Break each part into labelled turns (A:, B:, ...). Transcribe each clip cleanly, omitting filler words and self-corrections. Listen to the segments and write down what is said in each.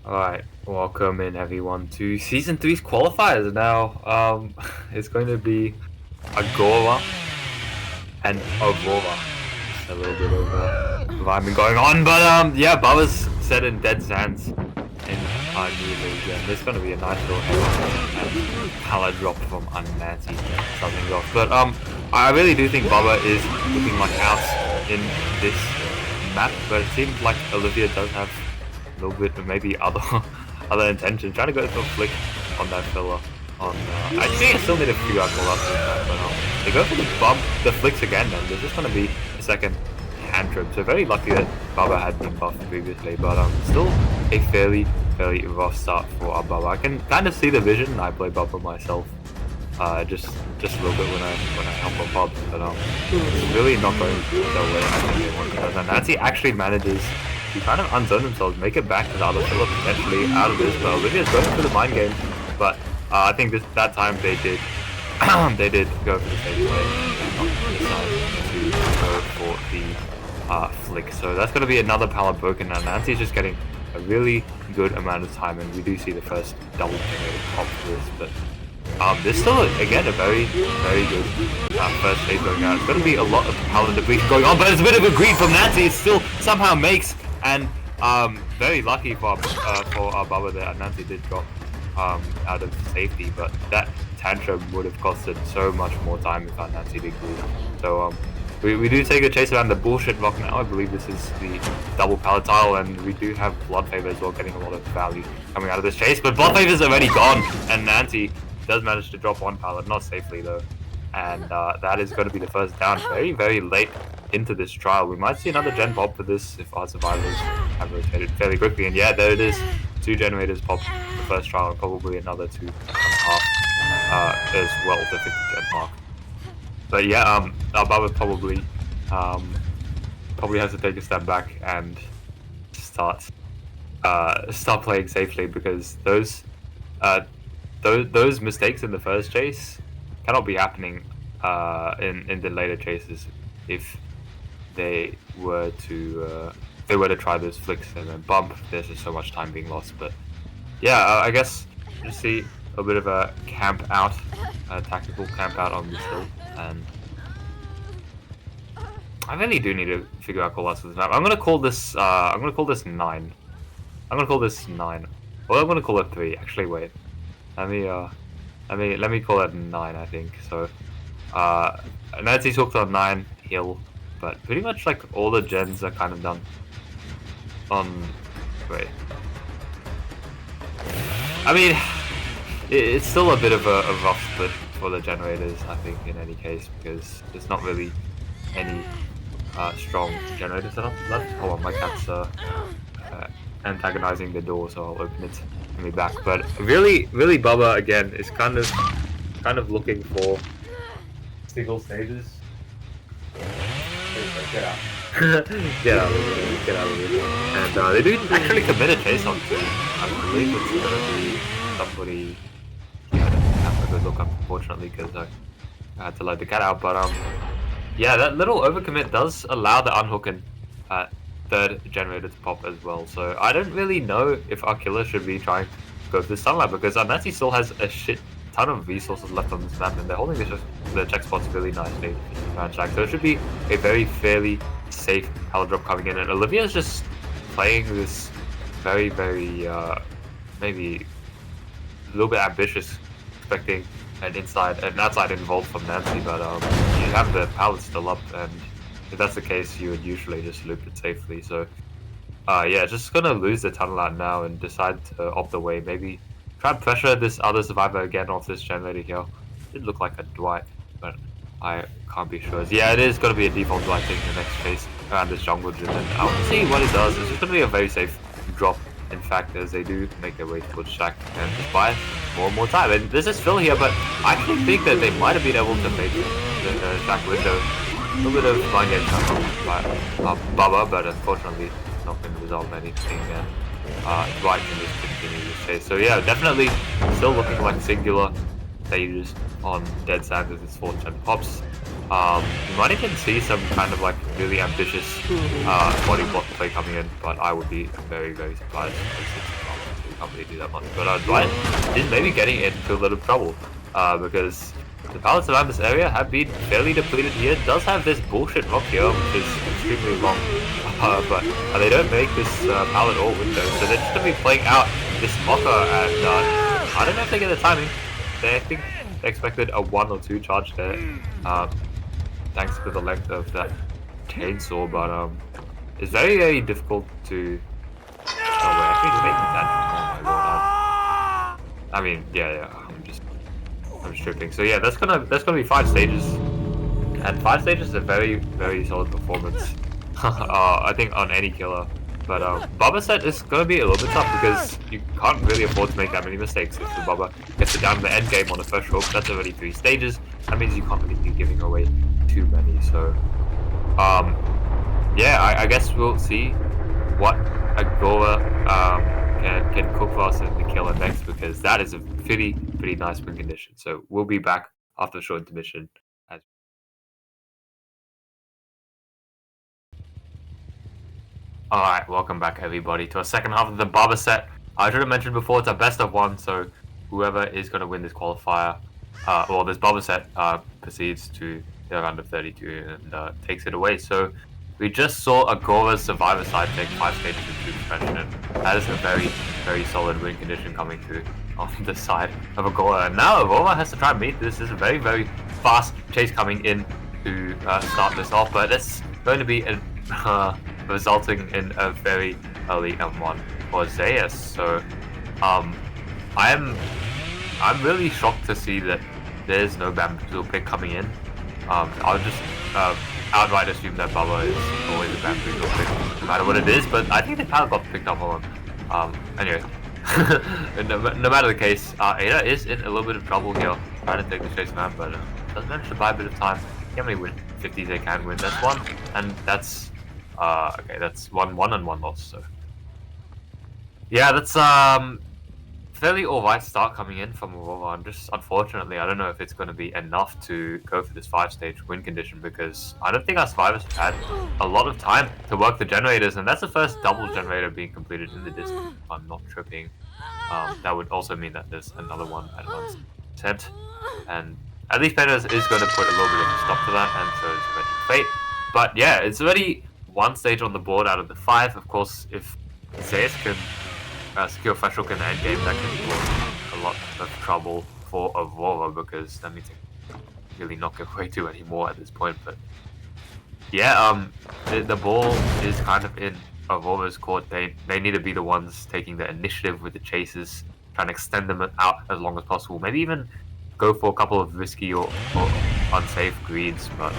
A: Alright, welcome in everyone to Season 3's qualifiers now. It's going to be Agora and Aurora. Just a little bit of vibing going on, but yeah, Bubba's set in Dead Sands in our new league, and there's going to be a nice little head and pallet drop from Nancy something off. But I really do think Bubba is looking like out in this map, but it seems like Olivia does have a little bit of maybe other intentions. Trying to go for a flick on that filler. Actually, I still need to figure out all up with that, but they go for the flicks again, and there's just going to be a second hand trip. So very lucky that Bubba had been buffed previously, but still a fairly rough start for our Bubba. I can kind of see the vision. I play Bubba myself, just a little bit when I help on pubs, but it's really not going the way I think they want to. And Nancy actually manages to kind of unzone themselves, make it back to the other filler potentially out of this. But Olivia's going for the mind game, but I think that time they did they did go for the safe play and decide to go for the flick. So that's going to be another pallet broken, and Nancy's just getting a really good amount of time, and we do see the first double generated pop for this, but there's still, again, a very good first phase going out. It's going to be a lot of pallet debris going on, but it's a bit of a greed from Nancy. It still somehow makes, and very lucky for our Bubba there. Nancy did drop out of safety, but that tantrum would have costed so much more time if our Nancy did greed. So we do take a chase around the bullshit rock now. I believe this is the double pallet tile, and we do have Blood Favor as well, getting a lot of value coming out of this chase. But Blood Favor's already gone, and Nancy does manage to drop one pallet, not safely though, and that is going to be the first down very late into this trial. We might see another gen pop for this if our survivors have rotated fairly quickly, and yeah, there it is, 2 generators pop the first trial, and probably another 2.5 as well, the 50 gen mark. But yeah, our Bubba probably has to take a step back and start playing safely, because those mistakes in the first chase cannot be happening in the later chases if they were to try those flicks and then bump. There's just so much time being lost. But yeah, I guess you see a bit of a camp out, a tactical camp out on this hill, and I really do need to figure out callouts for this map. I'm gonna call this 9. I'm gonna call this 9. Well, I'm gonna call it 3. Actually, wait. Let me call it 9. I think so. Nancy's hooked on 9 hill, but pretty much like all the gens are kind of done. Wait. I mean, it's still a bit of a rough split for the generators, I think, in any case, because there's not really any strong generators left. Hold on, my cat's antagonizing the door, so I'll open it and be back. But really Bubba again is kind of looking for single stages. Get out. Get out of here. And they do actually commit a chase on 2. I believe it's gonna be somebody. Yeah, I didn't have a good look up, unfortunately, because I had to let the cat out. But yeah, that little overcommit does allow the unhooking third generator to pop as well. So I don't really know if our killer should be trying to go for the sunlight, because our Nancy still has a shit ton of resources left on this map, and they're holding the check spots really nicely around Jack. So it should be a fairly safe pallet drop coming in, and Olivia's just playing this very maybe a little bit ambitious, expecting an outside involved from Nancy, but you have the pallet still up, and if that's the case, you would usually just loop it safely. So yeah, just gonna lose the tunnel out now and decide to opt away. Maybe try and pressure this other survivor again off this generator here. It looked like a Dwight, but I can't be sure. Yeah, it is gonna be a default Dwight taking the next chase around this jungle gym, and I'll see what it does. It's just gonna be a very safe drop, in fact, as they do make their way towards Shack and just buy more and more time. And this is Phil here, but I actually think that they might have been able to make the Shack window. A little bit of mind game by Bubba, but unfortunately not going to resolve anything, and Dwight can just continue this chase. So yeah, definitely still looking like singular stages on Dead Sands as this 4th gen pops. You might even see some kind of like really ambitious body block play coming in, but I would be very surprised. can't really do that much. But Dwight is maybe getting into a little trouble because the pallets around this area have been fairly depleted here. It does have this bullshit rock here, which is extremely long, but they don't make this pallet or window, so they're just going to be playing out this mocker, and I don't know if they get the timing. I think they expected a 1 or 2 charge there, thanks to the length of that chainsaw, but it's very, very difficult to... Oh, wait, actually just making that. Oh my god. I mean, yeah, I'm tripping. So yeah, that's gonna be 5 stages, and 5 stages is a very, very solid performance. I think on any killer. But Bubba set is gonna be a little bit tough because you can't really afford to make that many mistakes. If the Bubba gets it down to the end game on the first hook, that's already 3 stages. That means you can't really be giving away too many. So yeah, I guess we'll see what Agora can cook for us in the killer next, because that is a pretty nice win condition. So we'll be back after the short intermission. Alright, welcome back everybody to our second half of the Bubba set. I should have mentioned before, it's a best of 1, so whoever is going to win this qualifier, well, this Bubba set proceeds to the round of 32 and takes it away. So we just saw Agora's Survivor side take 5 stages into suspension, and that is a very, very solid win condition coming through on the side of Agora. And now Aurora has to try and meet this. This is a very, very fast chase coming in to start this off, but it's going to be resulting in a very early M1 for Zeus. So I'm really shocked to see that there's no bamboozle pick coming in. I'll just outright assume that Bubba is always a bamboozle pick, no matter what it is, but I think the pallet got picked up on. Anyway, no matter the case, Ada is in a little bit of trouble here, trying to take the chase man, but does manage to buy a bit of time. How many 50s they can win? That's 1, and that's okay, that's 1-1 and 1 loss. So yeah, that's fairly alright start coming in from Aurora. And just unfortunately, I don't know if it's going to be enough to go for this 5-stage win condition, because I don't think our survivors have had a lot of time to work the generators, and that's the first double generator being completed in the distance, if I'm not tripping. That would also mean that there's another one at 1%, and at least Peters is going to put a little bit of a stop to that, and so is Avenging Fate. But yeah, it's already 1 stage on the board out of the 5. Of course, if Zeus can secure fresh hook in the end game, that can cause a lot of trouble for Aurora, because that means they can really not give away to anymore at this point. But yeah, the ball is kind of in Aurora's court. They need to be the ones taking the initiative with the chases, trying to extend them out as long as possible. Maybe even go for a couple of risky or unsafe greens. But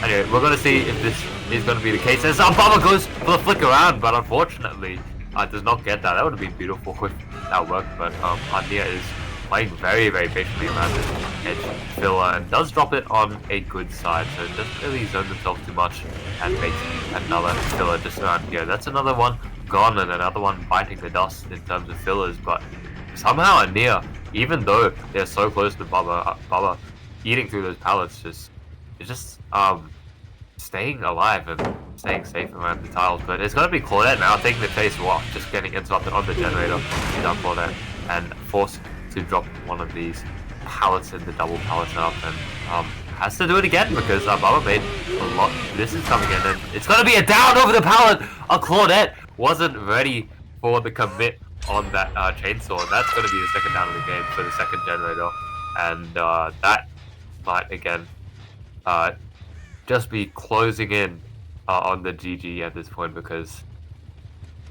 A: anyway, we're going to see if this is going to be the case. As Bubba goes for the flick around, but unfortunately does not get that. That would have been beautiful if that worked, but Ania is playing very, very patiently around this edge filler and does drop it on a good side, so it doesn't really zone themselves too much and makes another filler just around here. That's another one gone and another one biting the dust in terms of fillers, but somehow Ania, even though they're so close to Bubba eating through those pallets, is just staying alive and staying safe around the tiles. But it's going to be Claudette now taking the chase. Wow, just getting interrupted on the generator. She's on Claudette and forced to drop one of these pallets in the double pallet setup, and has to do it again because Bubba made a lot of distance coming in, and it's going to be a down over the pallet. Claudette wasn't ready for the commit on that chainsaw, and that's going to be the second down of the game for the second generator, and that might again just be closing in on the GG at this point, because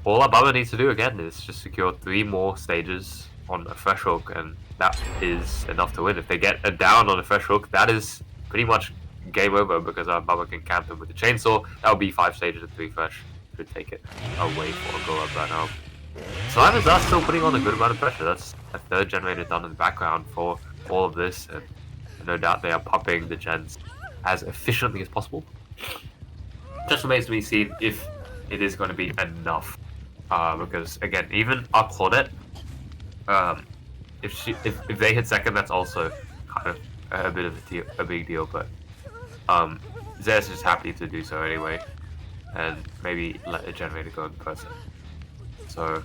A: all our Bubba needs to do again is just secure 3 more stages on a fresh hook, and that is enough to win. If they get a down on a fresh hook, that is pretty much game over, because our Bubba can camp them with the chainsaw. That would be 5 stages and 3 fresh. Should take it away for Agora, but Survivors are still putting on a good amount of pressure. That's a 3rd generator done in the background for all of this, and no doubt they are pumping the gens as efficiently as possible. Just remains to be seen if it is going to be enough, because again, even our Claudette, if they hit second, that's also kind of a bit of a big deal. But Zeus is happy to do so anyway, and maybe let the generator go in person. So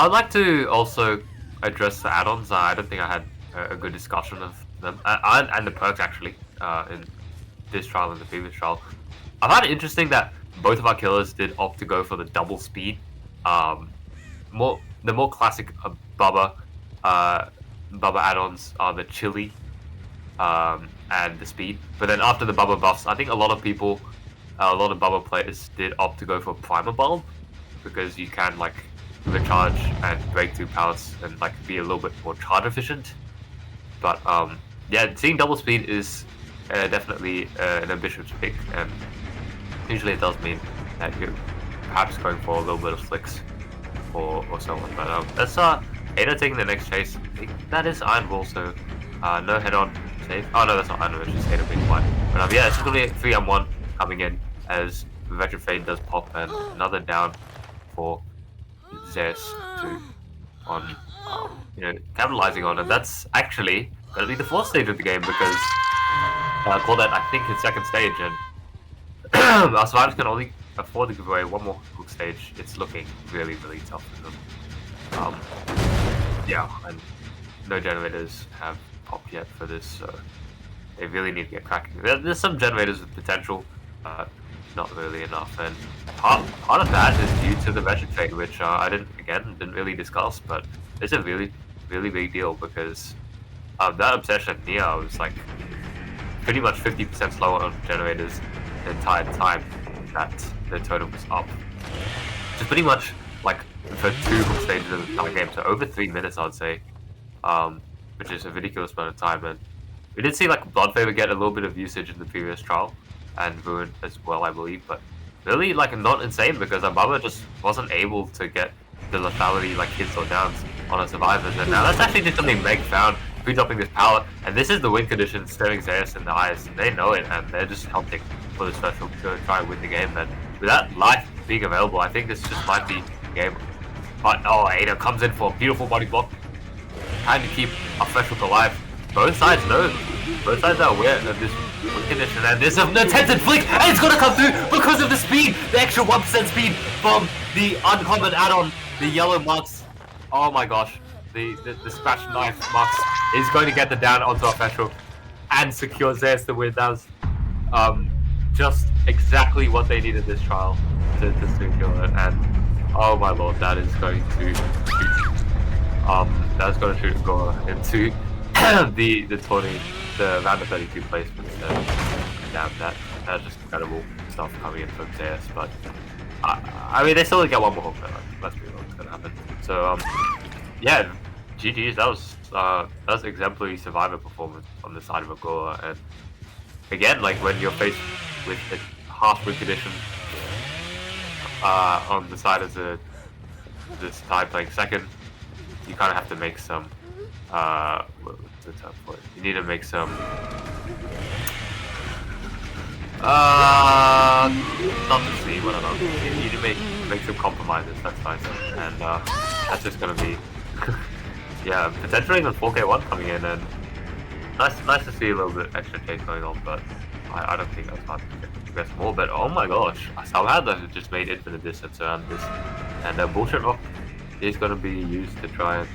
A: I'd like to also address the add-ons. I don't think I had a good discussion of them, and the perks actually in this trial and the previous trial. I find it interesting that both of our killers did opt to go for the double speed. The more classic Bubba add-ons are the chili and the speed. But then after the Bubba buffs, I think a lot of Bubba players did opt to go for Primer Bulb because you can like recharge and break through pallets and like be a little bit more charge efficient. But yeah, seeing double speed is definitely an ambitious pick, and usually it does mean that you're perhaps going for a little bit of flicks or so on. But that's Ada taking the next chase. I think that is Iron Bull, so no head-on save. Oh no, that's not Iron Bull, it's just Ada being quiet. But yeah, it's just gonna be a 3-on-1 coming in as Veteran Fade does pop, and another down for Zeus to on capitalizing on, and that's actually gonna be the fourth stage of the game because call that I think his second stage, and our survivors can only afford to give away one more hook stage. It's looking really, really tough for them. Yeah, and no generators have popped yet for this, so they really need to get cracking. There's some generators with potential, not really enough, and part of that is due to the Veteran Fate, which I didn't really discuss, but it's a really, really big deal because that obsession Nia was like pretty much 50% slower on generators the entire time that the totem was up. Just pretty much like for 2 hook stages of the entire game, so over 3 minutes I'd say, which is a ridiculous amount of time. And we did see like Blood Favor get a little bit of usage in the previous trial, and Ruin as well, I believe, but really like not insane because Ababa just wasn't able to get the lethality like hits or downs on our survivors, and now that's actually just something Meg found, pre-dropping this pallet, and this is the win condition staring Zeus in the eyes. They know it, and they're just hunting for the special to try and win the game, and without life being available, I think this just might be the game. But Ada comes in for a beautiful body block, trying to keep our special alive. Both sides know, both sides are aware of this win condition, and there's an attempted flick, and it's gonna come through because of the speed, the extra 1% speed from the uncommon add-on, the yellow marks. Oh my gosh, the scratch knife marks is going to get the down onto our special and secure Zeus the win. That was just exactly what they needed this trial to secure it, and oh my lord, that is going to shoot that's going to shoot Agora into the 20, the round of 32 placements. Damn, that's just incredible stuff coming in from Zeus. But I mean, they still get one more hook, but let's be real, what's going to happen. So yeah, GG's. That was exemplary survivor performance on the side of Agora, and again, like when you're faced with a harsh win condition on the side of this side playing second, you kind of have to make some what's the term for it? You need to make some not to see, what I don't know. You need to make some compromises. That's nice, and that's just gonna be yeah, potentially even 4K1 coming in, and nice to see a little bit extra chase going on, but I don't think that's hard to progress more. But oh my gosh, somehow they've just made infinite distance around this, and Bullshit Rock is going to be used to try and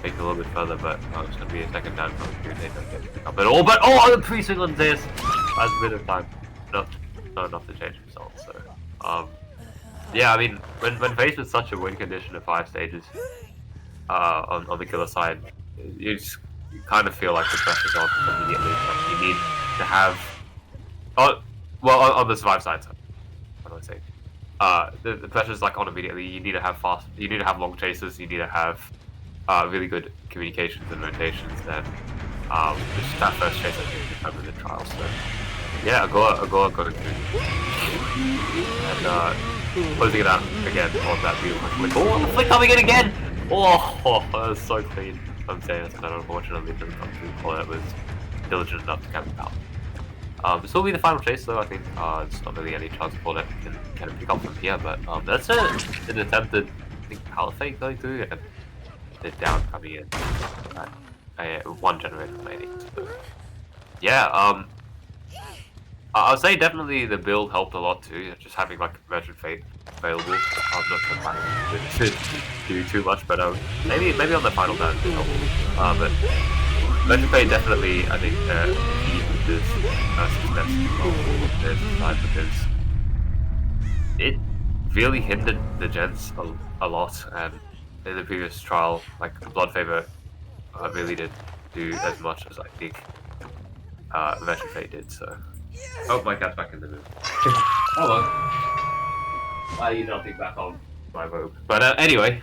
A: make it a little bit further, but it's going to be a second down from the they don't get to pick up at all. But the pre-swing on Zeus has a bit of time, not enough to change results. So yeah, I mean, when faced with such a win condition of 5 stages on the killer side, you kind of feel like the pressure's on immediately. Like you need to have on the survive side. So what do I say? The pressure's like on immediately. You need to have fast. You need to have long chases. You need to have really good communications and rotations. And just that first chase I think determines the trial. So yeah, Agora got it through, and closing it out again on that beautiful flick. Oh, the flick coming in again! Oh, that was so clean. I'm saying it's kind of unfortunately didn't come through. Paulette was diligent enough to catch it out. This will be the final chase though, I think. There's not really any chance Paulette can kind of pick up from here, but that's an attempted, I think, pallet fake going through, and the down coming in. One generator remaining. So, yeah, I would say definitely the build helped a lot too, just having like Veteran Fate available. I'm not sure if I should do too much, but maybe on the final round is helpful. But Legend Fade definitely, I think, key with this success of this side because it really hindered the gens a lot, and in the previous trial, like Blood Favor really didn't do as much as I think Legend Fade did. So, oh, my cat's back in the room. Oh well, I need nothing back on my robe. But anyway,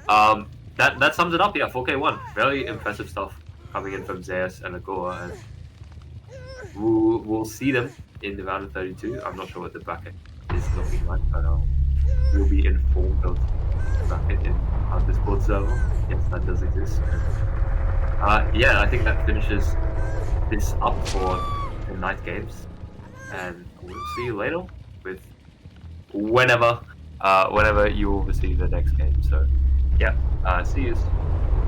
A: that sums it up. Yeah, 4K1, very impressive stuff coming in from Zeus and Agora, and we'll see them in the round of 32. I'm not sure what the bracket is looking like, but we'll be informed of the bracket in our Discord server. Yes, that does exist. Yeah, I think that finishes this up for the night games, and we'll see you later with whenever you will receive the next game. So, yeah, see you.